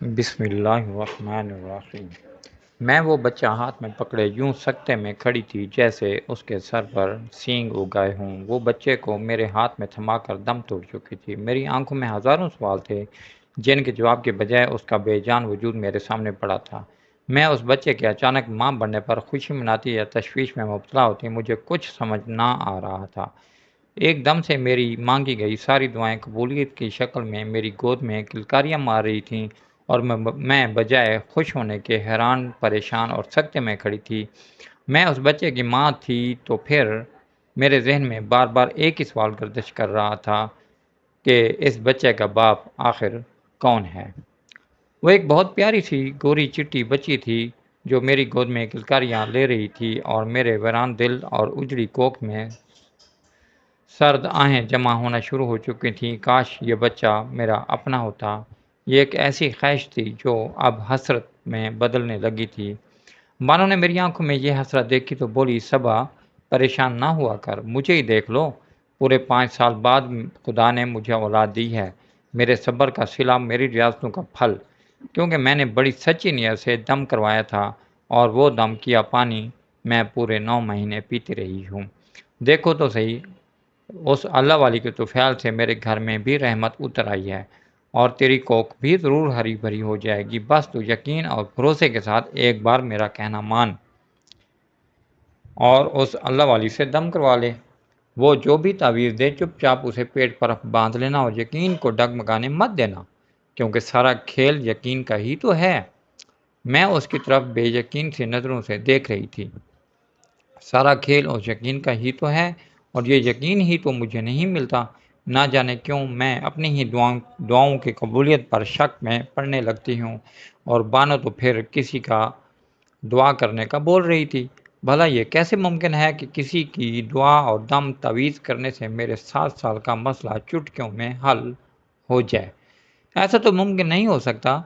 بسم اللہ الرحمن الرحیم۔ میں وہ بچہ ہاتھ میں پکڑے یوں سکتے میں کھڑی تھی جیسے اس کے سر پر سینگ اگائے ہوں۔ وہ بچے کو میرے ہاتھ میں تھما کر دم توڑ چکی تھی۔ میری آنکھوں میں ہزاروں سوال تھے جن کے جواب کے بجائے اس کا بے جان وجود میرے سامنے پڑا تھا۔ میں اس بچے کے اچانک ماں بننے پر خوشی مناتی یا تشویش میں مبتلا ہوتی، مجھے کچھ سمجھ نہ آ رہا تھا۔ ایک دم سے میری مانگی گئی ساری دعائیں قبولیت کی شکل میں میری گود میں کلکاریاں مار رہی تھیں، اور میں بجائے خوش ہونے کے حیران، پریشان اور سکتے میں کھڑی تھی۔ میں اس بچے کی ماں تھی تو پھر میرے ذہن میں بار بار ایک ہی سوال گردش کر رہا تھا کہ اس بچے کا باپ آخر کون ہے؟ وہ ایک بہت پیاری سی گوری چٹی بچی تھی جو میری گود میں کلکاریاں لے رہی تھی، اور میرے ویران دل اور اجڑی کوکھ میں سرد آہیں جمع ہونا شروع ہو چکی تھیں۔ کاش یہ بچہ میرا اپنا ہوتا۔ یہ ایک ایسی خواہش تھی جو اب حسرت میں بدلنے لگی تھی۔ بانو نے میری آنکھوں میں یہ حسرت دیکھی تو بولی، صبا پریشان نہ ہوا کر، مجھے ہی دیکھ لو۔ پورے 5 سال بعد خدا نے مجھے اولاد دی ہے، میرے صبر کا صلہ، میری ریاضتوں کا پھل، کیونکہ میں نے بڑی سچی نیت سے دم کروایا تھا، اور وہ دم کیا پانی میں پورے 9 مہینے پیتی رہی ہوں۔ دیکھو تو صحیح، اس اللہ والی کے طفیل سے میرے گھر میں بھی رحمت اتر آئی ہے، اور تیری کوکھ بھی ضرور ہری بھری ہو جائے گی۔ بس تو یقین اور بھروسے کے ساتھ ایک بار میرا کہنا مان اور اس اللہ والی سے دم کروا لے۔ وہ جو بھی تعویذ دے چپ چاپ اسے پیٹ پر باندھ لینا، اور یقین کو ڈگمگانے مت دینا، کیونکہ سارا کھیل یقین کا ہی تو ہے۔ میں اس کی طرف بے یقین سی نظروں سے دیکھ رہی تھی۔ سارا کھیل اس یقین کا ہی تو ہے، اور یہ یقین ہی تو مجھے نہیں ملتا۔ نہ جانے کیوں میں اپنی ہی دعاؤں کی قبولیت پر شک میں پڑنے لگتی ہوں، اور بانو تو پھر کسی کا دعا کرنے کا بول رہی تھی۔ بھلا یہ کیسے ممکن ہے کہ کسی کی دعا اور دم تعویذ کرنے سے میرے 7 سال کا مسئلہ چٹکیوں میں حل ہو جائے؟ ایسا تو ممکن نہیں ہو سکتا،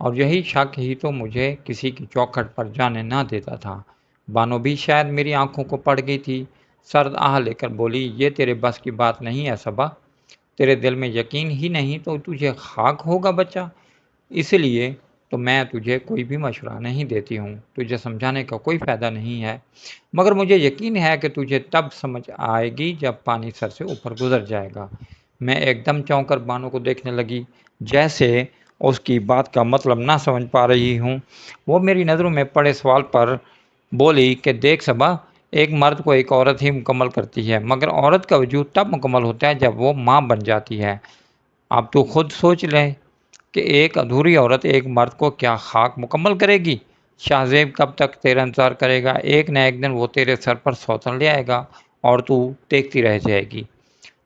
اور یہی شک ہی تو مجھے کسی کی چوکھٹ پر جانے نہ دیتا تھا۔ بانو بھی شاید میری آنکھوں کو پڑ گئی تھی، سرد آہ لے کر بولی، یہ تیرے بس کی بات نہیں ہے صبا، تیرے دل میں یقین ہی نہیں تو تجھے خاک ہوگا بچہ، اس لیے تو میں تجھے کوئی بھی مشورہ نہیں دیتی ہوں، تجھے سمجھانے کا کوئی فائدہ نہیں ہے، مگر مجھے یقین ہے کہ تجھے تب سمجھ آئے گی جب پانی سر سے اوپر گزر جائے گا۔ میں ایک دم چونک کر بانو کو دیکھنے لگی، جیسے اس کی بات کا مطلب نہ سمجھ پا رہی ہوں۔ وہ میری نظروں میں پڑے سوال پر بولی کہ دیکھ صبا، ایک مرد کو ایک عورت ہی مکمل کرتی ہے، مگر عورت کا وجود تب مکمل ہوتا ہے جب وہ ماں بن جاتی ہے۔ اب تو خود سوچ لے کہ ایک ادھوری عورت ایک مرد کو کیا خاک مکمل کرے گی؟ شاہ زیب کب تک تیرا انتظار کرے گا؟ ایک نہ ایک دن وہ تیرے سر پر سوتن لے آئے گا، اور تو دیکھتی رہ جائے گی۔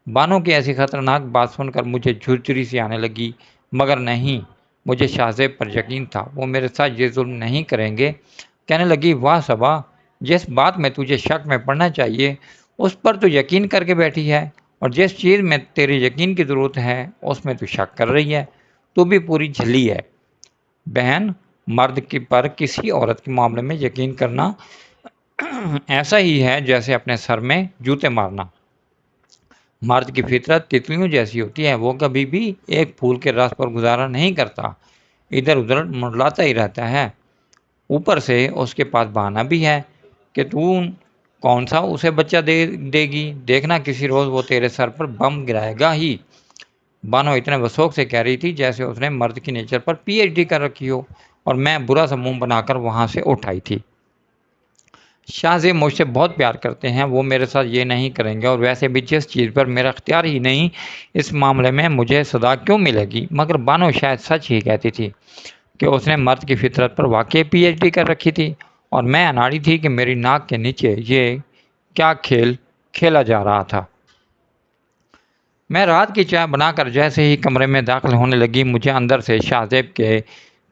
بانو کی ایسی خطرناک بات سن کر مجھے جھرجھری سی آنے لگی، مگر نہیں، مجھے شاہ زیب پر یقین تھا، وہ میرے ساتھ یہ ظلم نہیں کریں گے۔ کہنے لگی، واہ صبا، جس بات میں تجھے شک میں پڑنا چاہیے اس پر تو یقین کر کے بیٹھی ہے، اور جس چیز میں تیرے یقین کی ضرورت ہے اس میں تو شک کر رہی ہے۔ تو بھی پوری جھلی ہے بہن۔ مرد کی پر کسی عورت کے معاملے میں یقین کرنا ایسا ہی ہے جیسے اپنے سر میں جوتے مارنا۔ مرد کی فطرت تتلیوں جیسی ہوتی ہے، وہ کبھی بھی ایک پھول کے رس پر گزارا نہیں کرتا، ادھر ادھر منڈلاتا ہی رہتا ہے۔ اوپر سے اس کے پاس بہانہ بھی ہے کہ تو کون سا اسے بچہ دے گی، دیکھنا کسی روز وہ تیرے سر پر بم گرائے گا ہی۔ بانو اتنے وسوخ سے کہہ رہی تھی جیسے اس نے مرد کی نیچر پر پی ایچ ڈی کر رکھی ہو، اور میں برا سا منہ بنا کر وہاں سے اٹھ آئی تھی۔ شاہ زیب مجھ سے بہت پیار کرتے ہیں، وہ میرے ساتھ یہ نہیں کریں گے، اور ویسے بھی جس چیز پر میرا اختیار ہی نہیں، اس معاملے میں مجھے سزا کیوں ملے گی؟ مگر بانو شاید سچ ہی کہتی تھی کہ اس نے مرد کی فطرت پر واقعی پی ایچ ڈی کر رکھی تھی، اور میں اناڑی تھی کہ میری ناک کے نیچے یہ کیا کھیل کھیلا جا رہا تھا۔ میں رات کی چائے بنا کر جیسے ہی کمرے میں داخل ہونے لگی، مجھے اندر سے شاہ زیب کے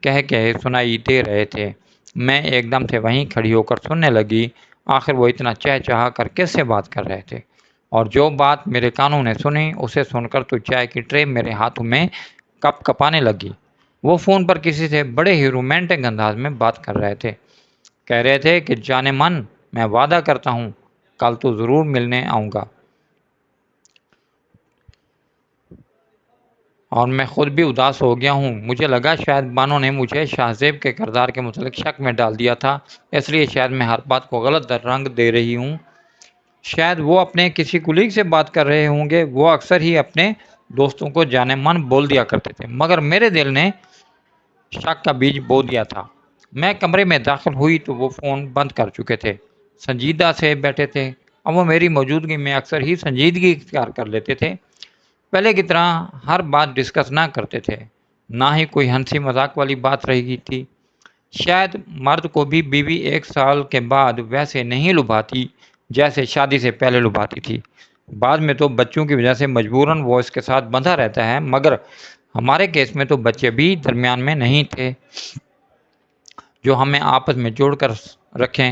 کہے سنائی دے رہے تھے۔ میں ایک دم سے وہیں کھڑی ہو کر سننے لگی، آخر وہ اتنا چہچہا کر کس سے بات کر رہے تھے، اور جو بات میرے کانوں نے سنی اسے سن کر تو چائے کی ٹرے میرے ہاتھوں میں کپ کپانے لگی۔ وہ فون پر کسی سے بڑے ہی رومانٹک انداز میں بات کر رہے تھے، کہہ رہے تھے کہ جانے من، میں وعدہ کرتا ہوں کل تو ضرور ملنے آؤں گا، اور میں خود بھی اداس ہو گیا ہوں۔ مجھے لگا شاید بانو نے مجھے شاہ زیب کے کردار کے متعلق شک میں ڈال دیا تھا، اس لیے شاید میں ہر بات کو غلط رنگ دے رہی ہوں۔ شاید وہ اپنے کسی کولیگ سے بات کر رہے ہوں گے، وہ اکثر ہی اپنے دوستوں کو جانے من بول دیا کرتے تھے، مگر میرے دل نے شک کا بیج بو دیا تھا۔ میں کمرے میں داخل ہوئی تو وہ فون بند کر چکے تھے، سنجیدہ سے بیٹھے تھے۔ اب وہ میری موجودگی میں اکثر ہی سنجیدگی اختیار کر لیتے تھے، پہلے کی طرح ہر بات ڈسکس نہ کرتے تھے، نہ ہی کوئی ہنسی مذاق والی بات رہی تھی۔ شاید مرد کو بھی بیوی 1 سال کے بعد ویسے نہیں لبھاتی جیسے شادی سے پہلے لبھاتی تھی۔ بعد میں تو بچوں کی وجہ سے مجبوراً وہ اس کے ساتھ بندھا رہتا ہے، مگر ہمارے کیس میں تو بچے بھی درمیان میں نہیں تھے جو ہمیں آپس میں جوڑ کر رکھیں۔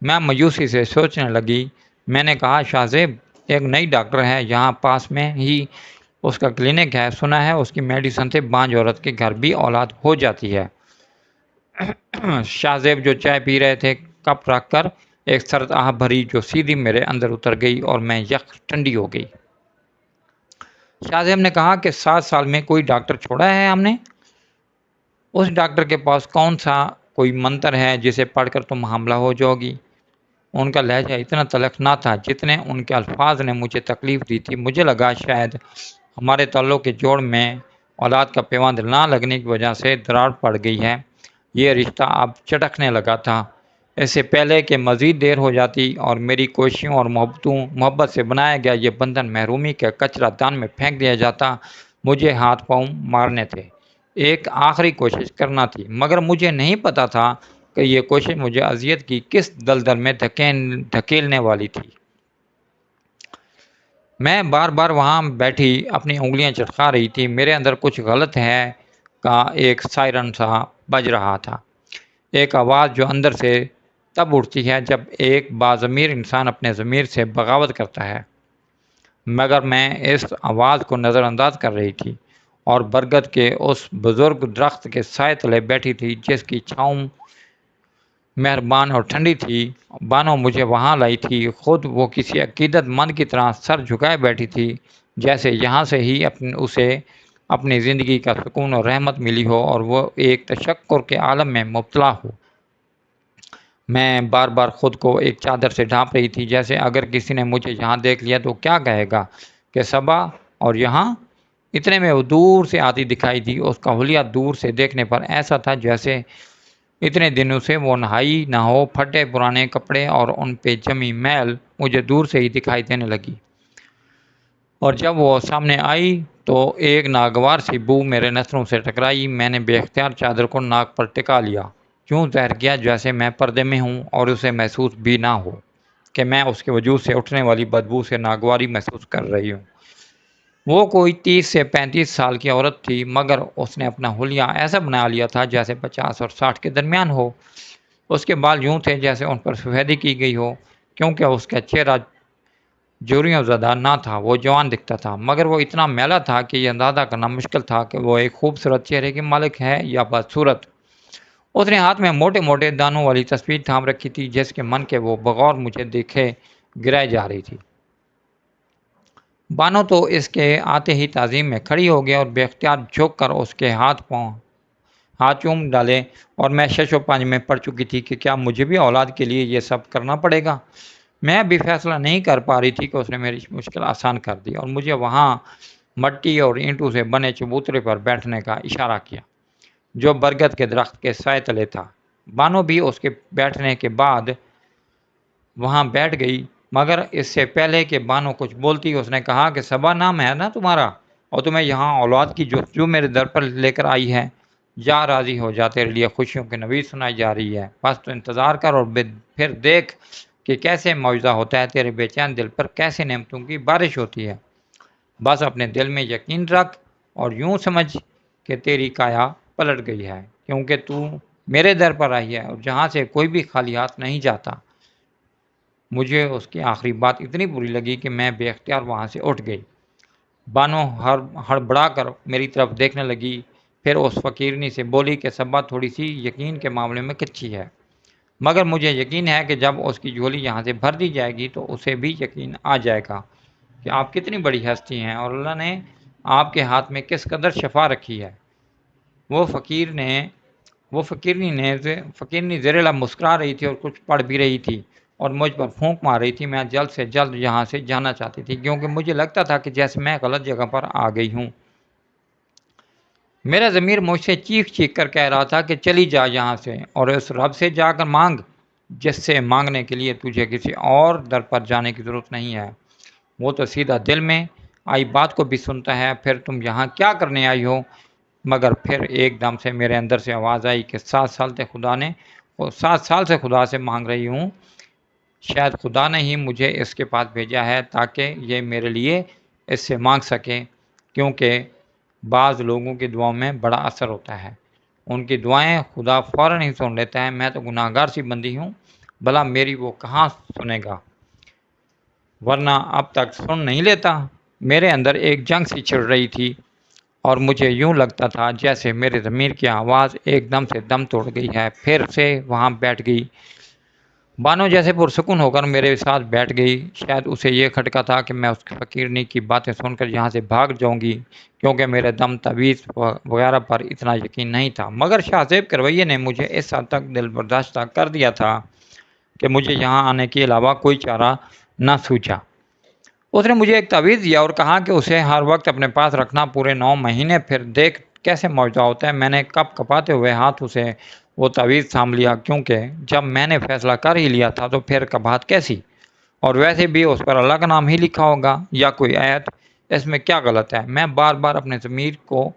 میں مایوسی سے سوچنے لگی۔ میں نے کہا، شاہ زیب، ایک نئی ڈاکٹر ہے یہاں پاس میں ہی، اس کا کلینک ہے، سنا ہے اس کی میڈیسن سے بانجھ عورت کے گھر بھی اولاد ہو جاتی ہے۔ شاہ زیب جو چائے پی رہے تھے، کپ رکھ کر ایک سرد آہ بھری جو سیدھی میرے اندر اتر گئی اور میں یک ٹھنڈی ہو گئی۔ شاہ زیب نے کہا کہ 7 سال میں کوئی ڈاکٹر چھوڑا ہے ہم نے؟ اس ڈاکٹر کے پاس کون سا کوئی منتر ہے جسے پڑھ کر تم حاملہ ہو جاؤ گی؟ ان کا لہجہ اتنا تلخ نہ تھا جتنے ان کے الفاظ نے مجھے تکلیف دی تھی۔ مجھے لگا شاید ہمارے تعلق کے جوڑ میں اولاد کا پیوند نہ لگنے کی وجہ سے دراڑ پڑ گئی ہے۔ یہ رشتہ اب چٹکنے لگا تھا۔ اس سے پہلے کہ مزید دیر ہو جاتی اور میری کوششوں اور محبت سے بنایا گیا یہ بندھن محرومی کے کچرا دان میں پھینک دیا جاتا، مجھے ہاتھ پاؤں مارنے تھے، ایک آخری کوشش کرنا تھی، مگر مجھے نہیں پتا تھا کہ یہ کوشش مجھے اذیت کی کس دلدل میں دھکیلنے والی تھی۔ میں بار بار وہاں بیٹھی اپنی انگلیاں چٹکا رہی تھی۔ میرے اندر کچھ غلط ہے کا ایک سائرن سا بج رہا تھا، ایک آواز جو اندر سے تب اٹھتی ہے جب ایک باضمیر انسان اپنے ضمیر سے بغاوت کرتا ہے، مگر میں اس آواز کو نظر انداز کر رہی تھی اور برگد کے اس بزرگ درخت کے سائے تلے بیٹھی تھی جس کی چھاؤں مہربان اور ٹھنڈی تھی۔ بانو مجھے وہاں لائی تھی، خود وہ کسی عقیدت مند کی طرح سر جھکائے بیٹھی تھی، جیسے یہاں سے ہی اسے اپنی زندگی کا سکون اور رحمت ملی ہو اور وہ ایک تشکر کے عالم میں مبتلا ہو۔ میں بار بار خود کو ایک چادر سے ڈھانپ رہی تھی، جیسے اگر کسی نے مجھے یہاں دیکھ لیا تو کیا کہے گا کہ صبا اور یہاں؟ اتنے میں وہ دور سے آتی دکھائی دی۔ اس کا حلیہ دور سے دیکھنے پر ایسا تھا جیسے اتنے دنوں سے وہ نہائی نہ ہو۔ پھٹے پرانے کپڑے اور ان پہ جمی میل مجھے دور سے ہی دکھائی دینے لگی، اور جب وہ سامنے آئی تو ایک ناگوار سی بو میرے نتھروں سے ٹکرائی۔ میں نے بے اختیار چادر کو ناک پر ٹکا لیا، یوں ظاہر کیا جیسے میں پردے میں ہوں اور اسے محسوس بھی نہ ہو کہ میں اس کے وجود سے اٹھنے والی بدبو سے ناگواری محسوس کر رہی ہوں۔ وہ کوئی 30 سے 35 سال کی عورت تھی، مگر اس نے اپنا حلیہ ایسا بنا لیا تھا جیسے 50 اور 60 کے درمیان ہو۔ اس کے بال یوں تھے جیسے ان پر سفیدی کی گئی ہو، کیونکہ اس کا چہرہ جوریوں زدہ نہ تھا، وہ جوان دکھتا تھا، مگر وہ اتنا میلا تھا کہ یہ اندازہ کرنا مشکل تھا کہ وہ ایک خوبصورت چہرے کی مالک ہے یا بدصورت۔ اس نے ہاتھ میں موٹے موٹے دانوں والی تصویر تھام رکھی تھی جس کے من کے وہ بغور مجھے دیکھے گرائے جا رہی تھی۔ بانو تو اس کے آتے ہی تعظیم میں کھڑی ہو گیا اور بے اختیار جھک کر اس کے ہاتھ چوم ڈالے، اور میں شش و پنج میں پڑ چکی تھی کہ کیا مجھے بھی اولاد کے لیے یہ سب کرنا پڑے گا؟ میں ابھی فیصلہ نہیں کر پا رہی تھی کہ اس نے میری مشکل آسان کر دی اور مجھے وہاں مٹی اور اینٹوں سے بنے چبوترے پر بیٹھنے کا اشارہ کیا جو برگد کے درخت کے سائے تلے تھا۔ بانو بھی اس کے بیٹھنے کے بعد وہاں بیٹھ گئی، مگر اس سے پہلے کہ بانو کچھ بولتی اس نے کہا کہ صبا نام ہے نا تمہارا، اور تمہیں یہاں اولاد کی جو میرے در پر لے کر آئی ہے، جا راضی ہو جا، تیرے لیے خوشیوں کی نوید سنائی جا رہی ہے، بس تو انتظار کر اور پھر دیکھ کہ کیسے معجزہ ہوتا ہے، تیرے بے چین دل پر کیسے نعمتوں کی بارش ہوتی ہے۔ بس اپنے دل میں یقین رکھ اور یوں سمجھ کہ تیری کایا پلٹ گئی ہے، کیونکہ تو میرے در پر آئی ہے اور جہاں سے کوئی بھی خالی ہاتھ نہیں جاتا۔ مجھے اس کی آخری بات اتنی بری لگی کہ میں بے اختیار وہاں سے اٹھ گئی۔ بانو ہڑبڑا کر میری طرف دیکھنے لگی، پھر اس فقیرنی سے بولی کہ صبا تھوڑی سی یقین کے معاملے میں کچی ہے، مگر مجھے یقین ہے کہ جب اس کی جھولی یہاں سے بھر دی جائے گی تو اسے بھی یقین آ جائے گا کہ آپ کتنی بڑی ہستی ہیں اور اللہ نے آپ کے ہاتھ میں کس قدر شفا رکھی ہے۔ وہ فقیرنی زیر لب مسکرا رہی تھی اور کچھ پڑھ بھی رہی تھی اور مجھ پر پھونک مار رہی تھی۔ میں جلد سے جلد یہاں سے جانا چاہتی تھی کیونکہ مجھے لگتا تھا کہ جیسے میں غلط جگہ پر آ گئی ہوں۔ میرا ضمیر مجھ سے چیخ چیخ کر کہہ رہا تھا کہ چلی جا یہاں سے اور اس رب سے جا کر مانگ جس سے مانگنے کے لیے تجھے کسی اور در پر جانے کی ضرورت نہیں ہے۔ وہ تو سیدھا دل میں آئی بات کو بھی سنتا ہے۔ پھر تم یہاں کیا کرنے آئی ہو؟ مگر پھر ایک دم سے میرے اندر سے آواز آئی کہ 7 سال سے خدا سے مانگ رہی ہوں۔ شاید خدا نے ہی مجھے اس کے پاس بھیجا ہے تاکہ یہ میرے لیے اس سے مانگ سکے، کیونکہ بعض لوگوں کی دعاؤں میں بڑا اثر ہوتا ہے۔ ان کی دعائیں خدا فوراً ہی سن لیتا ہے۔ میں تو گناہ گار سی بندی ہوں، بھلا میری وہ کہاں سنے گا، ورنہ اب تک سن نہیں لیتا۔ میرے اندر ایک جنگ سی چھڑ رہی تھی اور مجھے یوں لگتا تھا جیسے میرے ضمیر کی آواز ایک دم سے دم توڑ گئی ہے۔ پھر سے وہاں بیٹھ گئی، بانو جیسے پرسکون ہو کر میرے ساتھ بیٹھ گئی۔ شاید اسے یہ کھٹکا تھا کہ میں اس فقیرنی کی باتیں سن کر یہاں سے بھاگ جاؤں گی، کیونکہ میرے دم تعویذ وغیرہ پر اتنا یقین نہیں تھا۔ مگر شاہ زیب کے رویے نے مجھے اس حد تک دل برداشتہ کر دیا تھا کہ مجھے یہاں آنے کے علاوہ کوئی چارہ نہ سوچا۔ اس نے مجھے ایک تعویذ دیا اور کہا کہ اسے ہر وقت اپنے پاس رکھنا پورے 9 مہینے، پھر دیکھ کیسے معجزہ ہوتا ہے۔ میں نے کپ کپاتے ہوئے ہاتھ اسے وہ تعویذ تھام لیا، کیونکہ جب میں نے فیصلہ کر ہی لیا تھا تو پھر کبھات کیسی؟ اور ویسے بھی اس پر اللہ کا نام ہی لکھا ہوگا یا کوئی آیت، اس میں کیا غلط ہے؟ میں بار بار اپنے ضمیر کو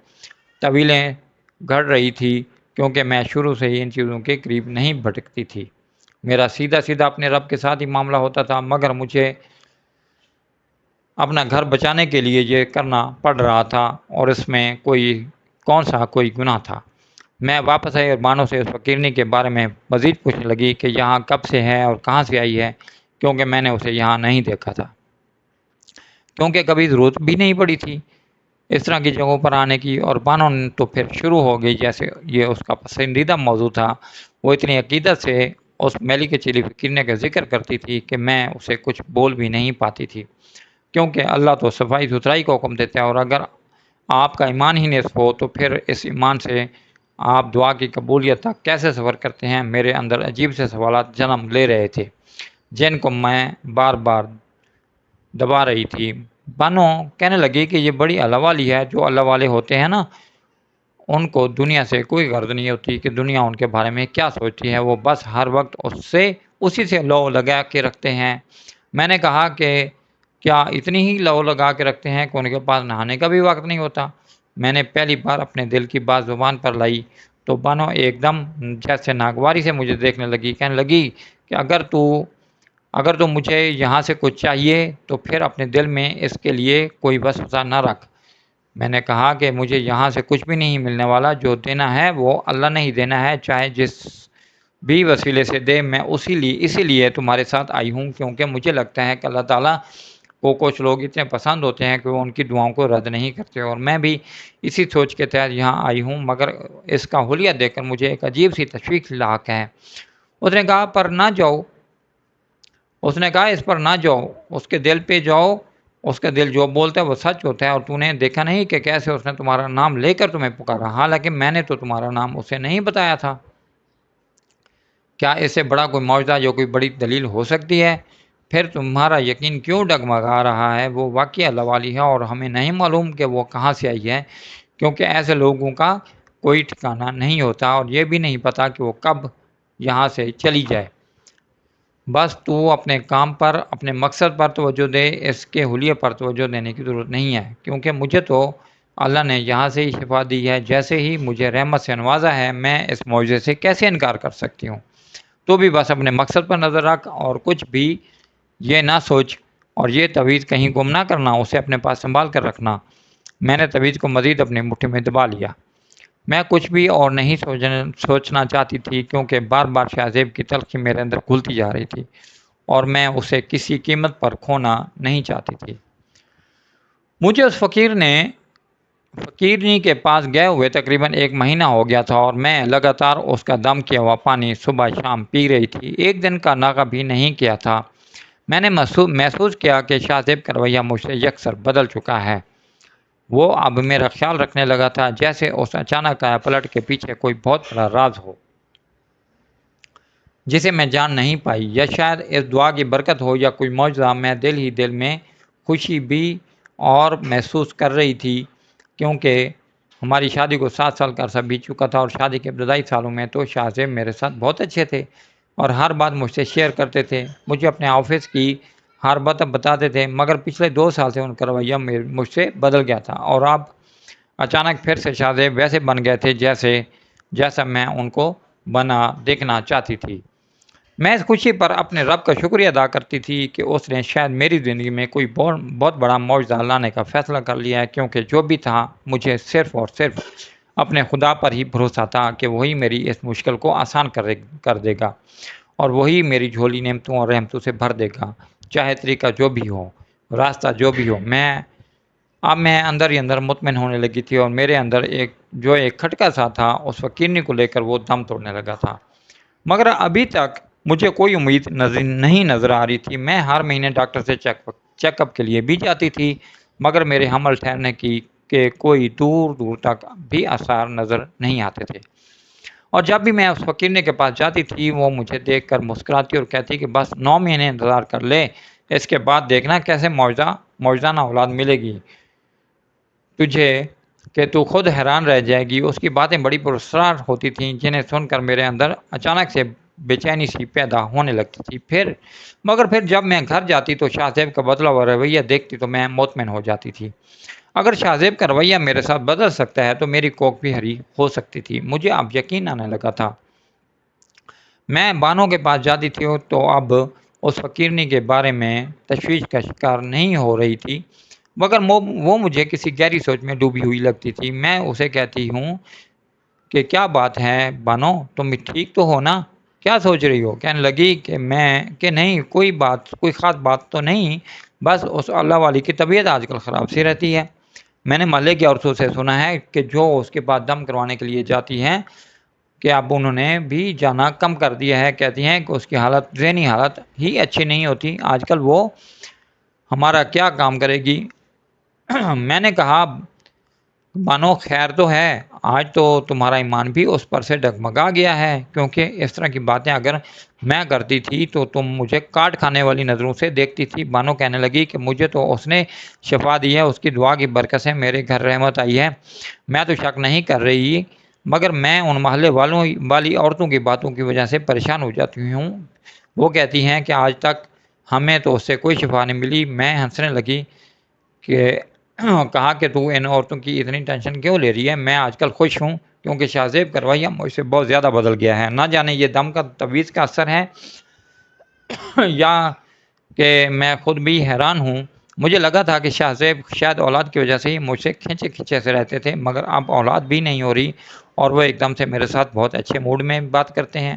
طویلیں گھڑ رہی تھی، کیونکہ میں شروع سے ہی ان چیزوں کے قریب نہیں بھٹکتی تھی۔ میرا سیدھا سیدھا اپنے رب کے ساتھ ہی معاملہ ہوتا تھا، مگر مجھے اپنا گھر بچانے کے لیے یہ کرنا پڑ رہا تھا، اور اس میں کوئی گناہ تھا۔ میں واپس آئی اور بانو سے اس فقیرنی کے بارے میں مزید پوچھنے لگی کہ یہاں کب سے ہے اور کہاں سے آئی ہے، کیونکہ میں نے اسے یہاں نہیں دیکھا تھا، کیونکہ کبھی ضرورت بھی نہیں پڑی تھی اس طرح کی جگہوں پر آنے کی۔ اور بانو تو پھر شروع ہو گئی جیسے یہ اس کا پسندیدہ موضوع تھا۔ وہ اتنی عقیدت سے اس میلی کے چیلی فقیرنے کا ذکر کرتی تھی کہ میں اسے کچھ بول بھی نہیں پاتی تھی، کیونکہ اللہ تو صفائی ستھرائی کو حکم دیتا ہے، اور اگر آپ کا ایمان ہی نصف ہو تو پھر اس ایمان سے آپ دعا کی قبولیت تک کیسے سفر کرتے ہیں؟ میرے اندر عجیب سے سوالات جنم لے رہے تھے جن کو میں بار بار دبا رہی تھی۔ بانو کہنے لگی کہ یہ بڑی اللہ والی ہے۔ جو اللہ والے ہوتے ہیں نا، ان کو دنیا سے کوئی غرض نہیں ہوتی کہ دنیا ان کے بارے میں کیا سوچتی ہے، وہ بس ہر وقت اسی سے لو لگا کے رکھتے ہیں۔ میں نے کہا کہ کیا اتنی ہی لو لگا کے رکھتے ہیں کہ ان کے پاس نہانے کا بھی وقت نہیں ہوتا؟ میں نے پہلی بار اپنے دل کی بات زبان پر لائی تو بانو ایک دم جیسے ناگواری سے مجھے دیکھنے لگی، کہنے لگی کہ اگر تو مجھے یہاں سے کچھ چاہیے تو پھر اپنے دل میں اس کے لیے کوئی وسوسہ نہ رکھ۔ میں نے کہا کہ مجھے یہاں سے کچھ بھی نہیں ملنے والا، جو دینا ہے وہ اللہ نے ہی دینا ہے، چاہے جس بھی وسیلے سے دے۔ میں اسی لیے تمہارے ساتھ آئی ہوں، کیونکہ مجھے لگتا ہے کہ اللہ تعالیٰ کو کچھ لوگ اتنے پسند ہوتے ہیں کہ وہ ان کی دعاؤں کو رد نہیں کرتے، اور میں بھی اسی سوچ کے تحت یہاں آئی ہوں۔ مگر اس کا حلیہ دیکھ کر مجھے ایک عجیب سی تشویش لاحق ہے۔ اس نے کہا اس پر نہ جاؤ، اس کے دل پہ جاؤ، اس کا دل جو بولتا ہے وہ سچ ہوتا ہے، اور تو نے دیکھا نہیں کہ کیسے اس نے تمہارا نام لے کر تمہیں پکارا، حالانکہ میں نے تو تمہارا نام اسے نہیں بتایا تھا۔ کیا اس سے بڑا کوئی معجزہ یا کوئی بڑی دلیل ہو سکتی ہے؟ پھر تمہارا یقین کیوں ڈگمگا رہا ہے؟ وہ واقعی اللہ والی ہے اور ہمیں نہیں معلوم کہ وہ کہاں سے آئی ہے، کیونکہ ایسے لوگوں کا کوئی ٹھکانہ نہیں ہوتا، اور یہ بھی نہیں پتہ کہ وہ کب یہاں سے چلی جائے۔ بس تو اپنے کام پر، اپنے مقصد پر توجہ دے، اس کے حلیے پر توجہ دینے کی ضرورت نہیں ہے، کیونکہ مجھے تو اللہ نے یہاں سے ہی شفا دی ہے، جیسے ہی مجھے رحمت سے نوازا ہے۔ میں اس معجزے سے کیسے انکار کر سکتی ہوں؟ تو بھی بس اپنے مقصد پر نظر رکھ اور کچھ بھی یہ نہ سوچ، اور یہ تعویذ کہیں گم نہ کرنا، اسے اپنے پاس سنبھال کر رکھنا۔ میں نے تعویذ کو مزید اپنی مٹھی میں دبا لیا۔ میں کچھ بھی اور نہیں سوچنا چاہتی تھی، کیونکہ بار بار شاہ زیب کی تلخی میرے اندر گھلتی جا رہی تھی اور میں اسے کسی قیمت پر کھونا نہیں چاہتی تھی۔ مجھے اس فقیرنی کے پاس گئے ہوئے تقریباً 1 مہینہ ہو گیا تھا، اور میں لگاتار اس کا دم کیا ہوا پانی صبح شام پی رہی تھی، ایک دن کا ناغہ بھی نہیں کیا تھا۔ میں نے محسوس کیا کہ شاہ زیب کا رویہ مجھ سے یکسر بدل چکا ہے۔ وہ اب میرا خیال رکھنے لگا تھا جیسے اس اچانک آیا پلٹ کے پیچھے کوئی بہت بڑا راز ہو جسے میں جان نہیں پائی، یا شاید اس دعا کی برکت ہو یا کوئی معجزہ۔ میں دل ہی دل میں خوشی بھی اور محسوس کر رہی تھی، کیونکہ ہماری شادی کو 7 سال کا عرصہ بیت چکا تھا، اور شادی کے ابتدائی سالوں میں تو شاہ زیب میرے ساتھ بہت اچھے تھے اور ہر بات مجھ سے شیئر کرتے تھے، مجھے اپنے آفس کی ہر بات بتاتے تھے، مگر پچھلے 2 سال سے ان کا رویہ مجھ سے بدل گیا تھا، اور اب اچانک پھر سے شاہ زیب ویسے بن گئے تھے جیسا میں ان کو بنا دیکھنا چاہتی تھی۔ میں اس خوشی پر اپنے رب کا شکریہ ادا کرتی تھی کہ اس نے شاید میری زندگی میں کوئی بہت بڑا معجزہ لانے کا فیصلہ کر لیا ہے، کیونکہ جو بھی تھا مجھے صرف اور صرف اپنے خدا پر ہی بھروسہ تھا کہ وہی میری اس مشکل کو آسان کر دے گا، اور وہی میری جھولی نعمتوں اور رحمتوں سے بھر دے گا، چاہے طریقہ جو بھی ہو، راستہ جو بھی ہو۔ اب میں اندر ہی اندر مطمئن ہونے لگی تھی، اور میرے اندر ایک کھٹکا سا تھا اس فقیرنی کو لے کر وہ دم توڑنے لگا تھا، مگر ابھی تک مجھے کوئی امید نہیں نظر آ رہی تھی۔ میں ہر مہینے ڈاکٹر سے چیک اپ کے لیے بھی جاتی تھی، مگر میرے حمل ٹھہرنے کے کوئی دور دور تک بھی آثار نظر نہیں آتے تھے، اور جب بھی میں اس فقیرنے کے پاس جاتی تھی وہ مجھے دیکھ کر مسکراتی اور کہتی کہ بس 9 مہینے انتظار کر لے، اس کے بعد دیکھنا کیسے معجزانہ اولاد ملے گی تجھے کہ تو خود حیران رہ جائے گی۔ اس کی باتیں بڑی پراسرار ہوتی تھیں، جنہیں سن کر میرے اندر اچانک سے بے چینی سی پیدا ہونے لگتی تھی۔ مگر پھر جب میں گھر جاتی تو شاہ زیب کا بدلا ہوا رویہ دیکھتی تو میں مطمئن ہو جاتی تھی۔ اگر شاہ زیب کا رویہ میرے ساتھ بدل سکتا ہے تو میری کوکھ بھی ہری ہو سکتی تھی۔ مجھے اب یقین آنے لگا تھا۔ میں بانو کے پاس جاتی تھی تو اب اس فقیرنی کے بارے میں تشویش کا شکار نہیں ہو رہی تھی، مگر وہ مجھے کسی گہری سوچ میں ڈوبی ہوئی لگتی تھی۔ میں اسے کہتی ہوں کہ کیا بات ہے بانو، تم ٹھیک تو ہو نا؟ کیا سوچ رہی ہو؟ کہنے لگی کہ نہیں، کوئی خاص بات تو نہیں، بس اس اللہ والی کی طبیعت آج کل خراب سی رہتی ہے۔ میں نے محلے کی عورتوں سے سنا ہے کہ جو اس کے بعد دم کروانے کے لیے جاتی ہیں کہ اب انہوں نے بھی جانا کم کر دیا ہے، کہتی ہیں کہ اس کی ذہنی حالت ہی اچھی نہیں ہوتی، آج کل وہ ہمارا کیا کام کرے گی؟ میں نے کہا بانو خیر تو ہے، آج تو تمہارا ایمان بھی اس پر سے ڈگمگا گیا ہے، کیونکہ اس طرح کی باتیں اگر میں کرتی تھی تو تم مجھے کاٹ کھانے والی نظروں سے دیکھتی تھی۔ بانو کہنے لگی کہ مجھے تو اس نے شفا دی ہے، اس کی دعا کی برکت سے میرے گھر رحمت آئی ہے، میں تو شک نہیں کر رہی، مگر میں ان محلے والی عورتوں کی باتوں کی وجہ سے پریشان ہو جاتی ہوں۔ وہ کہتی ہیں کہ آج تک ہمیں تو اس سے کوئی شفا نہیں ملی۔ میں ہنسنے لگی کہ کہا کہ تو ان عورتوں کی اتنی ٹینشن کیوں لے رہی ہے؟ میں آج کل خوش ہوں، کیونکہ شاہ زیب کا رویہ مجھ سے بہت زیادہ بدل گیا ہے۔ نہ جانے یہ دم کا تعویذ کا اثر ہے یا کہ میں خود بھی حیران ہوں۔ مجھے لگا تھا کہ شاہ زیب شاید اولاد کی وجہ سے ہی مجھ سے کھینچے سے رہتے تھے، مگر اب اولاد بھی نہیں ہو رہی اور وہ ایک دم سے میرے ساتھ بہت اچھے موڈ میں بات کرتے ہیں۔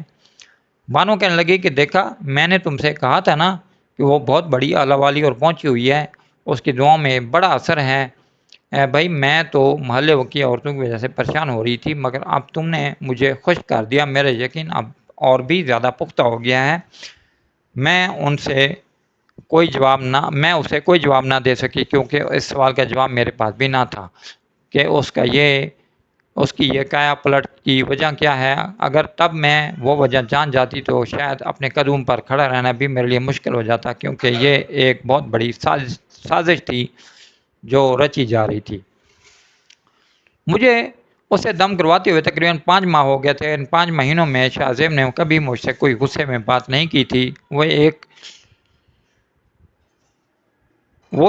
بانو کہنے لگی کہ دیکھا، میں نے تم سے کہا تھا نا کہ وہ بہت بڑی اللہ والی اور پہنچی ہوئی ہے، اس کی دعاؤں میں بڑا اثر ہے۔ بھائی میں تو محلے کی عورتوں کی وجہ سے پریشان ہو رہی تھی، مگر اب تم نے مجھے خوش کر دیا، میرا یقین اب اور بھی زیادہ پختہ ہو گیا ہے۔ میں اسے کوئی جواب نہ دے سکی، کیونکہ اس سوال کا جواب میرے پاس بھی نہ تھا کہ اس کی یہ کایا پلٹ کی وجہ کیا ہے۔ اگر تب میں وہ وجہ جان جاتی تو شاید اپنے قدم پر کھڑا رہنا بھی میرے لیے مشکل ہو جاتا، کیونکہ یہ ایک بہت بڑی سازش تھی جو رچی جا رہی تھی۔ مجھے اسے دم کرواتے ہوئے تقریباً 5 ماہ ہو گئے تھے۔ ان 5 مہینوں میں شاہ زیب نے کبھی مجھ سے کوئی غصے میں بات نہیں کی تھی۔ وہ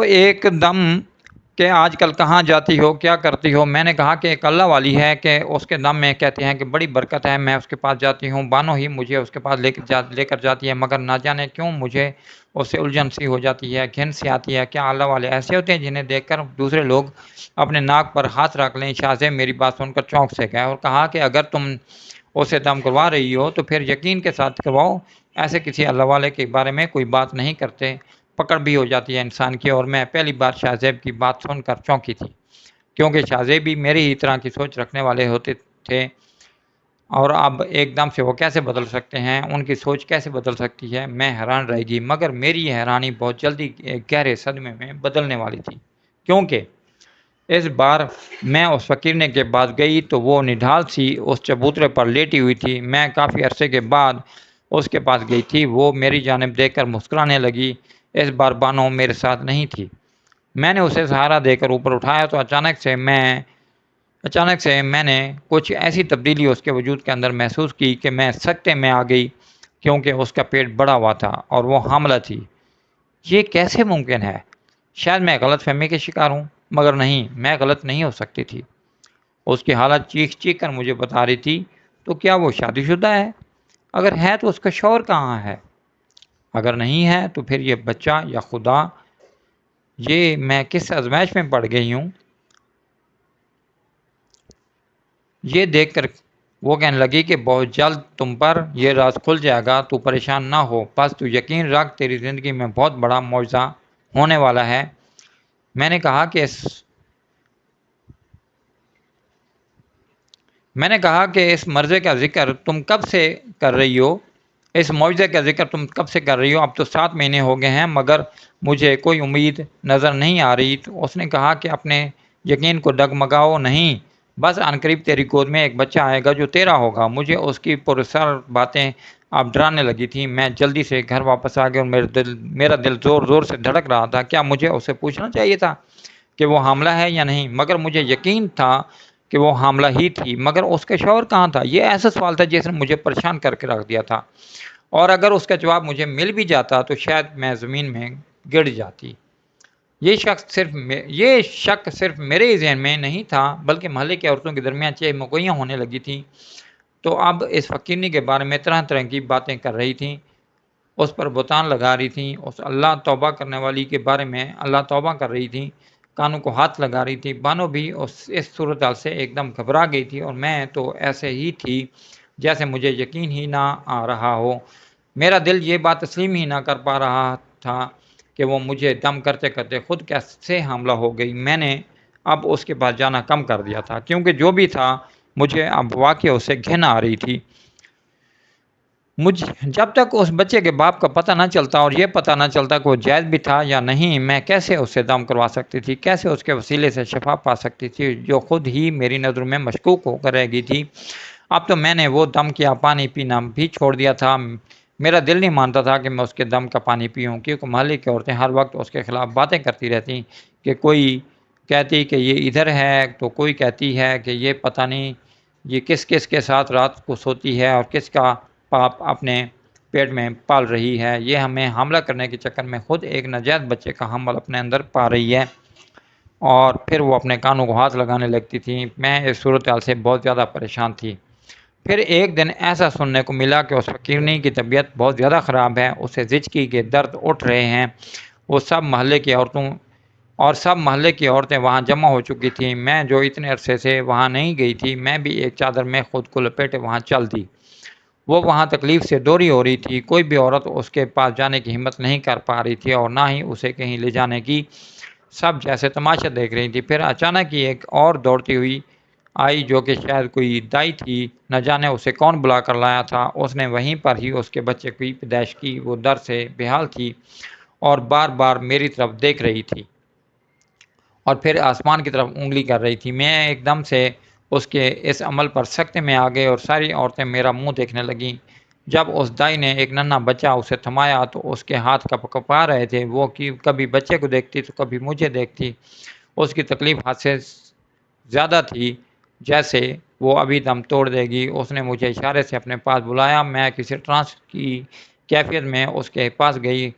ایک دم کہ آج کل کہاں جاتی ہو، کیا کرتی ہو؟ میں نے کہا کہ ایک اللہ والی ہے کہ اس کے دم میں کہتے ہیں کہ بڑی برکت ہے، میں اس کے پاس جاتی ہوں، بانو ہی مجھے اس کے پاس لے کر جاتی ہے، مگر نہ جانے کیوں مجھے اس سے الجھن سی ہو جاتی ہے، گھن سی آتی ہے۔ کیا اللہ والے ایسے ہوتے ہیں جنہیں دیکھ کر دوسرے لوگ اپنے ناک پر ہاتھ رکھ لیں؟ شاہ زیب میری بات سن کر چونک سے گئے اور کہا کہ اگر تم اسے دم کروا رہی ہو تو پھر یقین کے ساتھ کرواؤ، ایسے کسی اللہ والے کے بارے میں کوئی بات نہیں کرتے، پکڑ بھی ہو جاتی ہے انسان کی۔ اور میں پہلی بار شاہ زیب کی بات سن کر چونکی تھی، کیونکہ شاہ زیب بھی میری ہی طرح کی سوچ رکھنے والے ہوتے تھے، اور اب ایک دم سے وہ کیسے بدل سکتے ہیں، ان کی سوچ کیسے بدل سکتی ہے؟ میں حیران رہ گئی، مگر میری یہ حیرانی بہت جلدی ایک گہرے صدمے میں بدلنے والی تھی، کیونکہ اس بار میں اس فقیرنے کے پاس گئی تو وہ نڈھال سی اس چبوترے پر لیٹی ہوئی تھی۔ میں کافی عرصے کے بعد اس کے پاس گئی تھی۔ وہ میری جانب دیکھ کر مسکرانے لگی۔ اس بار بانو میرے ساتھ نہیں تھی۔ میں نے اسے سہارا دے کر اوپر اٹھایا تو اچانک سے میں نے کچھ ایسی تبدیلی اس کے وجود کے اندر محسوس کی کہ میں سکتے میں آ گئی، کیونکہ اس کا پیٹ بڑا ہوا تھا اور وہ حاملہ تھی۔ یہ کیسے ممکن ہے؟ شاید میں غلط فہمی کے شکار ہوں، مگر نہیں، میں غلط نہیں ہو سکتی تھی۔ اس کی حالت چیخ چیخ کر مجھے بتا رہی تھی۔ تو کیا وہ شادی شدہ ہے؟ اگر ہے تو اس کا شوہر کہاں ہے؟ اگر نہیں ہے تو پھر یہ بچہ یا خدا، یہ میں کس آزمائش میں پڑ گئی ہوں؟ یہ دیکھ کر وہ کہنے لگی کہ بہت جلد تم پر یہ راز کھل جائے گا، تو پریشان نہ ہو، بس تو یقین رکھ تیری زندگی میں بہت بڑا معجزہ ہونے والا ہے۔ میں نے کہا کہ اس مرضے کا ذکر تم کب سے کر رہی ہو؟ اس معجزے کا ذکر تم کب سے کر رہی ہو؟ اب تو 7 مہینے ہو گئے ہیں، مگر مجھے کوئی امید نظر نہیں آ رہی۔ تو اس نے کہا کہ اپنے یقین کو ڈگمگاؤ نہیں، بس عنقریب تیری گود میں ایک بچہ آئے گا جو تیرا ہوگا۔ مجھے اس کی پرسر باتیں اب ڈرانے لگی تھیں۔ میں جلدی سے گھر واپس آ گیا اور میرا دل زور زور سے دھڑک رہا تھا۔ کیا مجھے اسے پوچھنا چاہیے تھا کہ وہ حاملہ ہے یا نہیں؟ مگر مجھے یقین تھا کہ وہ حاملہ ہی تھی، مگر اس کا شوہر کہاں تھا؟ یہ ایسا سوال تھا جس نے مجھے پریشان کر کے رکھ دیا تھا، اور اگر اس کا جواب مجھے مل بھی جاتا تو شاید میں زمین میں گر جاتی۔ یہ شک صرف میرے ہی ذہن میں نہیں تھا، بلکہ محلے کی عورتوں کے درمیان چہمگوئیاں ہونے لگی تھیں۔ تو اب اس فقیرنی کے بارے میں طرح طرح کی باتیں کر رہی تھیں، اس پر بہتان لگا رہی تھیں، اس اللہ توبہ کرنے والی کے بارے میں اللہ توبہ کر رہی تھیں، کانوں کو ہاتھ لگا رہی تھی۔ بانو بھی اس صورتحال سے ایک دم گھبرا گئی تھی، اور میں تو ایسے ہی تھی جیسے مجھے یقین ہی نہ آ رہا ہو۔ میرا دل یہ بات تسلیم ہی نہ کر پا رہا تھا کہ وہ مجھے دم کرتے کرتے خود کیسے حاملہ ہو گئی۔ میں نے اب اس کے پاس جانا کم کر دیا تھا، کیونکہ جو بھی تھا مجھے اب واقعہ اس سے گھن آ رہی تھی۔ جب تک اس بچے کے باپ کا پتہ نہ چلتا اور یہ پتہ نہ چلتا کہ وہ جائز بھی تھا یا نہیں، میں کیسے اس سے دم کروا سکتی تھی؟ کیسے اس کے وسیلے سے شفا پا سکتی تھی، جو خود ہی میری نظروں میں مشکوک ہو کر رہ گئی تھی؟ اب تو میں نے وہ دم کیا پانی پینا بھی چھوڑ دیا تھا۔ میرا دل نہیں مانتا تھا کہ میں اس کے دم کا پانی پیوں، کیونکہ محلے کی عورتیں ہر وقت اس کے خلاف باتیں کرتی رہتی کہ کوئی کہتی کہ یہ ادھر ہے، تو کوئی کہتی ہے کہ یہ پتہ نہیں یہ کس کس کے ساتھ رات کو سوتی ہے اور کس کا پاپ اپنے پیٹ میں پال رہی ہے۔ یہ ہمیں حاملہ کرنے کے چکر میں خود ایک ناجائز بچے کا حمل اپنے اندر پا رہی ہے۔ اور پھر وہ اپنے کانوں کو ہاتھ لگانے لگتی تھی۔ میں اس صورتحال سے بہت زیادہ پریشان تھی۔ پھر ایک دن ایسا سننے کو ملا کہ اس فقیرنی کی طبیعت بہت زیادہ خراب ہے، اسے زچگی کے درد اٹھ رہے ہیں۔ سب محلے کی عورتیں وہاں جمع ہو چکی تھیں۔ میں جو اتنے عرصے سے وہاں نہیں گئی تھی، میں بھی ایک چادر میں خود کو لپیٹے وہاں چل دی۔ وہ وہاں تکلیف سے دوری ہو رہی تھی۔ کوئی بھی عورت اس کے پاس جانے کی ہمت نہیں کر پا رہی تھی، اور نہ ہی اسے کہیں لے جانے کی۔ سب جیسے تماشا دیکھ رہی تھی۔ پھر اچانک ہی ایک اور دوڑتی ہوئی آئی، جو کہ شاید کوئی دائی تھی، نہ جانے اسے کون بلا کر لایا تھا۔ اس نے وہیں پر ہی اس کے بچے کی پیدائش کی۔ وہ در سے بےحال تھی اور بار بار میری طرف دیکھ رہی تھی، اور پھر آسمان کی طرف انگلی کر رہی تھی۔ میں ایک دم سے اس کے اس عمل پر سکتے میں آ گئے، اور ساری عورتیں میرا منہ دیکھنے لگیں۔ جب اس دائی نے ایک ننھا بچہ اسے تھمایا تو اس کے ہاتھ کپا رہے تھے۔ وہ کبھی بچے کو دیکھتی تو کبھی مجھے دیکھتی۔ اس کی تکلیف حد سے زیادہ تھی، جیسے وہ ابھی دم توڑ دے گی۔ اس نے مجھے اشارے سے اپنے پاس بلایا۔ میں کسی ٹرانس کی کیفیت میں اس کے پاس گئی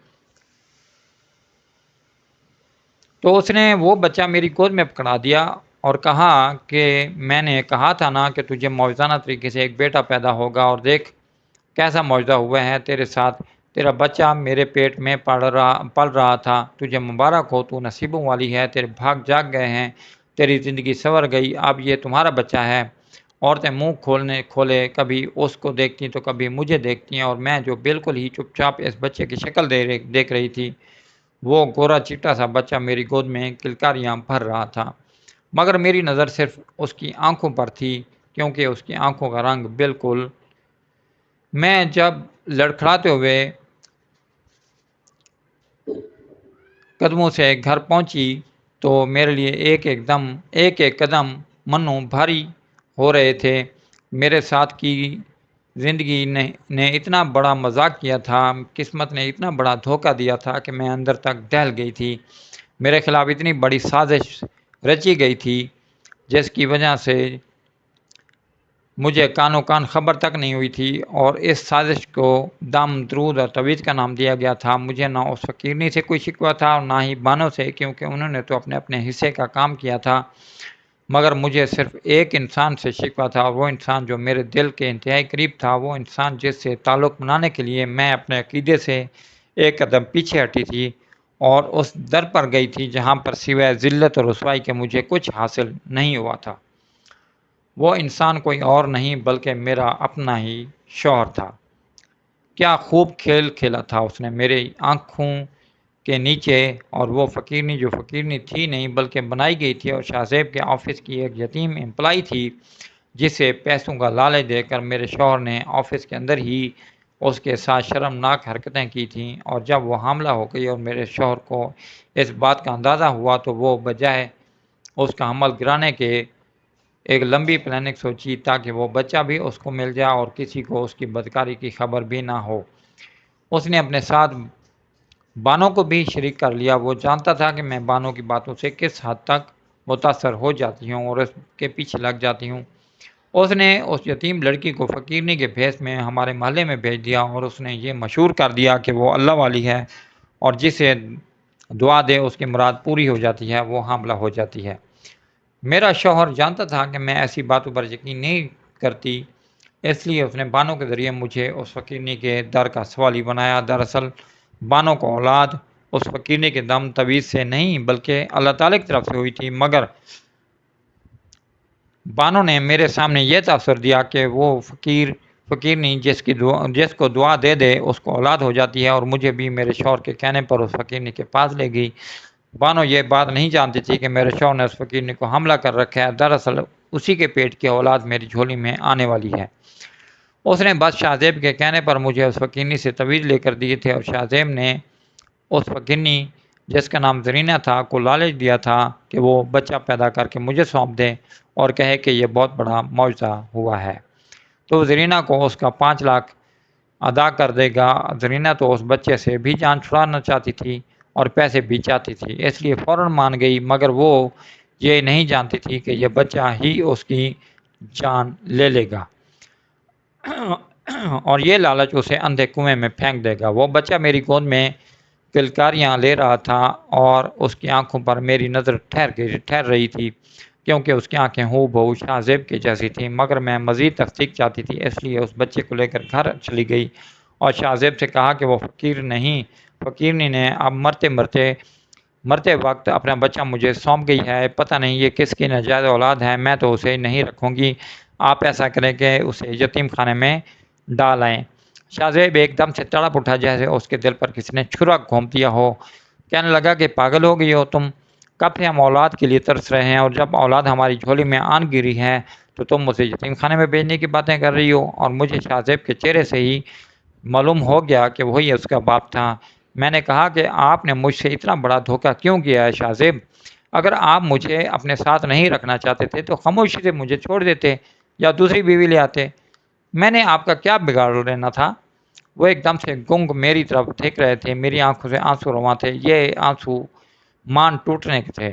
تو اس نے وہ بچہ میری گود میں پکڑا دیا اور کہا کہ میں نے کہا تھا نا کہ تجھے معجزانہ طریقے سے ایک بیٹا پیدا ہوگا، اور دیکھ کیسا معجزہ ہوا ہے تیرے ساتھ۔ تیرا بچہ میرے پیٹ میں پل رہا تھا۔ تجھے مبارک ہو، تو نصیبوں والی ہے، تیرے بھاگ جاگ گئے ہیں، تیری زندگی سنور گئی، اب یہ تمہارا بچہ ہے۔ عورتیں منہ کھولے کبھی اس کو دیکھتی تو کبھی مجھے دیکھتی، اور میں جو بالکل ہی چپ چاپ اس بچے کی شکل دیکھ رہی تھی، وہ گورا چٹا سا بچہ میری گود میں کلکاریاں بھر رہا تھا، مگر میری نظر صرف اس کی آنکھوں پر تھی، کیونکہ اس کی آنکھوں کا رنگ بالکل۔ میں جب لڑکھڑاتے ہوئے قدموں سے گھر پہنچی تو میرے لیے ایک ایک قدم منو بھاری ہو رہے تھے۔ میرے ساتھ کی زندگی نے اتنا بڑا مذاق کیا تھا، قسمت نے اتنا بڑا دھوکہ دیا تھا کہ میں اندر تک دہل گئی تھی۔ میرے خلاف اتنی بڑی سازش رچی گئی تھی جس کی وجہ سے مجھے کانوں کان خبر تک نہیں ہوئی تھی، اور اس سازش کو دم درود اور تویز کا نام دیا گیا تھا۔ مجھے نہ اس فقیرنی سے کوئی شکوہ تھا اور نہ ہی بانوں سے، کیونکہ انہوں نے تو اپنے اپنے حصے کا کام کیا تھا، مگر مجھے صرف ایک انسان سے شکوہ تھا، اور وہ انسان جو میرے دل کے انتہائی قریب تھا، وہ انسان جس سے تعلق بنانے کے لیے میں اپنے عقیدے سے ایک قدم پیچھے ہٹی تھی اور اس در پر گئی تھی جہاں پر سوائے ذلت اور رسوائی کے مجھے کچھ حاصل نہیں ہوا تھا۔ وہ انسان کوئی اور نہیں بلکہ میرا اپنا ہی شوہر تھا۔ کیا خوب کھیل کھیلا تھا اس نے میری آنکھوں کے نیچے، اور وہ فقیرنی جو فقیرنی تھی نہیں بلکہ بنائی گئی تھی، اور شاہ زیب کے آفس کی ایک یتیم امپلائی تھی جسے پیسوں کا لالچ دے کر میرے شوہر نے آفس کے اندر ہی اس کے ساتھ شرمناک حرکتیں کی تھیں، اور جب وہ حاملہ ہو گئی اور میرے شوہر کو اس بات کا اندازہ ہوا تو وہ بجائے اس کا عمل گرانے کے ایک لمبی پلاننگ سوچی تاکہ وہ بچہ بھی اس کو مل جائے اور کسی کو اس کی بدکاری کی خبر بھی نہ ہو۔ اس نے اپنے ساتھ بانوں کو بھی شریک کر لیا۔ وہ جانتا تھا کہ میں بانوں کی باتوں سے کس حد تک متاثر ہو جاتی ہوں اور اس کے پیچھے لگ جاتی ہوں۔ اس نے اس یتیم لڑکی کو فقیرنی کے بھیس میں ہمارے محلے میں بھیج دیا، اور اس نے یہ مشہور کر دیا کہ وہ اللہ والی ہے اور جسے دعا دے اس کی مراد پوری ہو جاتی ہے، وہ حاملہ ہو جاتی ہے۔ میرا شوہر جانتا تھا کہ میں ایسی باتوں پر یقین نہیں کرتی، اس لیے اس نے بانوں کے ذریعے مجھے اس فقیرنی کے در کا سوالی بنایا۔ دراصل بانوں کو اولاد اس فقیرنی کے دم تویز سے نہیں بلکہ اللہ تعالیٰ کی طرف سے ہوئی تھی، مگر بانوں نے میرے سامنے یہ تاثر دیا کہ وہ فقیرنی جس کو دعا دے دے اس کو اولاد ہو جاتی ہے، اور مجھے بھی میرے شوہر کے کہنے پر اس فقیرنی کے پاس لے گئی۔ بانو یہ بات نہیں جانتی تھی کہ میرے شوہر نے اس فقیرنی کو حاملہ کر رکھا ہے، دراصل اسی کے پیٹ کی اولاد میری جھولی میں آنے والی ہے۔ اس نے بس شاہ زیب کے کہنے پر مجھے اس فقیرنی سے تویز لے کر دیے تھے، اور شاہ زیب نے اس فقیرنی جس کا نام زرینہ تھا کو لالچ دیا تھا کہ وہ بچہ پیدا کر کے مجھے سونپ دے اور کہے کہ یہ بہت بڑا معجزہ ہوا ہے، تو زرینہ کو اس کا 5 لاکھ ادا کر دے گا۔ زرینہ تو اس بچے سے بھی جان چھڑانا چاہتی تھی اور پیسے بھی چاہتی تھی، اس لیے فوراً مان گئی، مگر وہ یہ نہیں جانتی تھی کہ یہ بچہ ہی اس کی جان لے لے گا اور یہ لالچ اسے اندھے کنویں میں پھینک دے گا۔ وہ بچہ میری گود میں کلکاریاں لے رہا تھا اور اس کی آنکھوں پر میری نظر ٹھہر رہی تھی، کیونکہ اس کی آنکھیں ہو بہو شاہ زیب کی جیسی تھیں، مگر میں مزید تصدیق چاہتی تھی، اس لیے اس بچے کو لے کر گھر چلی گئی اور شاہ زیب سے کہا کہ وہ فقیرنی نے اب مرتے وقت اپنا بچہ مجھے سونپ گئی ہے، پتہ نہیں یہ کس کی ناجائز اولاد ہے، میں تو اسے نہیں رکھوں گی، آپ ایسا کریں کہ اسے یتیم خانے میں ڈال آئیں۔ شاہ زیب ایک دم سے تڑپ اٹھا جیسے اس کے دل پر کسی نے چھرا گھونپ دیا ہو۔ کہنے لگا کہ پاگل ہو گئی ہو تم، کب سے ہم اولاد کے لیے ترس رہے ہیں، اور جب اولاد ہماری جھولی میں آن گری ہے تو تم اسے یتیم خانے میں بھیجنے کی باتیں کر رہی ہو۔ اور مجھے شاہ زیب کے چہرے سے ہی معلوم ہو گیا کہ وہی اس کا باپ تھا۔ میں نے کہا کہ آپ نے مجھ سے اتنا بڑا دھوکہ کیوں کیا ہے شاہ زیب؟ اگر آپ مجھے اپنے ساتھ نہیں رکھنا چاہتے تھے تو خاموشی سے مجھے چھوڑ دیتے یا دوسری بیوی لے آتے، میں نے آپ کا کیا بگاڑ لینا تھا؟ وہ ایک دم سے گنگ میری طرف دیکھ رہے تھے، میری آنکھوں سے آنسو رواں تھے، یہ آنسو مان ٹوٹنے کے تھے،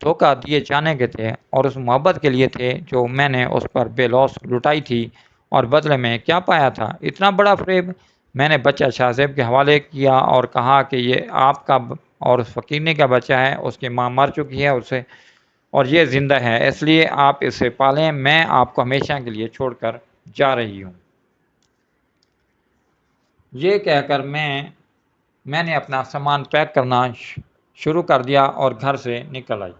دھوکہ دیے جانے کے تھے، اور اس محبت کے لیے تھے جو میں نے اس پر بے لوث لٹائی تھی، اور بدلے میں کیا پایا تھا؟ اتنا بڑا فریب۔ میں نے بچہ شاہ زیب کے حوالے کیا اور کہا کہ یہ آپ کا اور اس فقیرنی کا بچہ ہے، اس کی ماں مر چکی ہے اسے، اور یہ زندہ ہے، اس لیے آپ اسے پالیں، میں آپ کو ہمیشہ کے لیے چھوڑ کر جا رہی ہوں۔ یہ کہہ کر میں نے اپنا سامان پیک کرنا شروع کر دیا اور گھر سے نکل آئی۔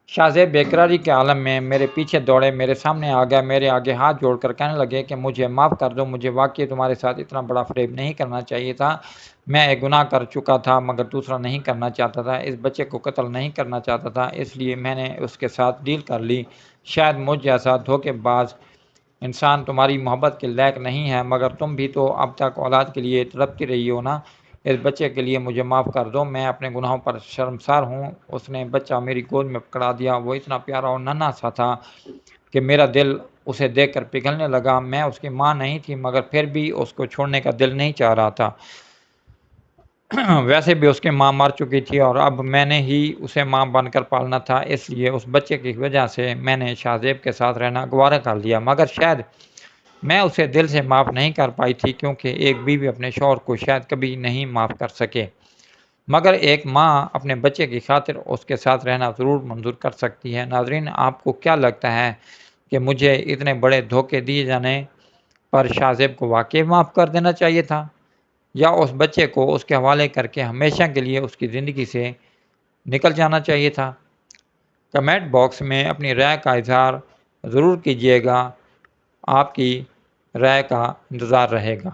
شاہ زیب بے قراری کے عالم میں میرے پیچھے دوڑے، میرے سامنے آ گئے، میرے آگے ہاتھ جوڑ کر کہنے لگے کہ مجھے معاف کر دو، مجھے واقعی تمہارے ساتھ اتنا بڑا فریب نہیں کرنا چاہیے تھا، میں ایک گناہ کر چکا تھا مگر دوسرا نہیں کرنا چاہتا تھا، اس بچے کو قتل نہیں کرنا چاہتا تھا، اس لیے میں نے اس کے ساتھ ڈیل کر لی، شاید مجھ جیسا دھوکے باز انسان تمہاری محبت کے لائق نہیں ہے، مگر تم بھی تو اب تک اولاد کے لیے تڑپتی رہی ہو نا، اس بچے کے لیے مجھے معاف کر دو، میں اپنے گناہوں پر شرمسار ہوں۔ اس نے بچہ میری گود میں پکڑا دیا، وہ اتنا پیارا اور ننھا سا تھا کہ میرا دل اسے دیکھ کر پگھلنے لگا۔ میں اس کی ماں نہیں تھی، مگر پھر بھی اس کو چھوڑنے کا دل نہیں چاہ رہا تھا۔ ویسے بھی اس کی ماں مر چکی تھی اور اب میں نے ہی اسے ماں بن کر پالنا تھا، اس لیے اس بچے کی وجہ سے میں نے شاہ زیب کے ساتھ رہنا گوارا کر لیا۔ مگر شاید میں اسے دل سے معاف نہیں کر پائی تھی، کیونکہ ایک بیوی اپنے شوہر کو شاید کبھی نہیں معاف کر سکے، مگر ایک ماں اپنے بچے کی خاطر اس کے ساتھ رہنا ضرور منظور کر سکتی ہے۔ ناظرین، آپ کو کیا لگتا ہے کہ مجھے اتنے بڑے دھوکے دیے جانے پر شاہ زیب کو واقعی معاف کر دینا چاہیے تھا، یا اس بچے کو اس کے حوالے کر کے ہمیشہ کے لیے اس کی زندگی سے نکل جانا چاہیے تھا؟ کمنٹ باکس میں اپنی رائے کا اظہار ضرور کیجیے گا، آپ کی رائے کا انتظار رہے گا۔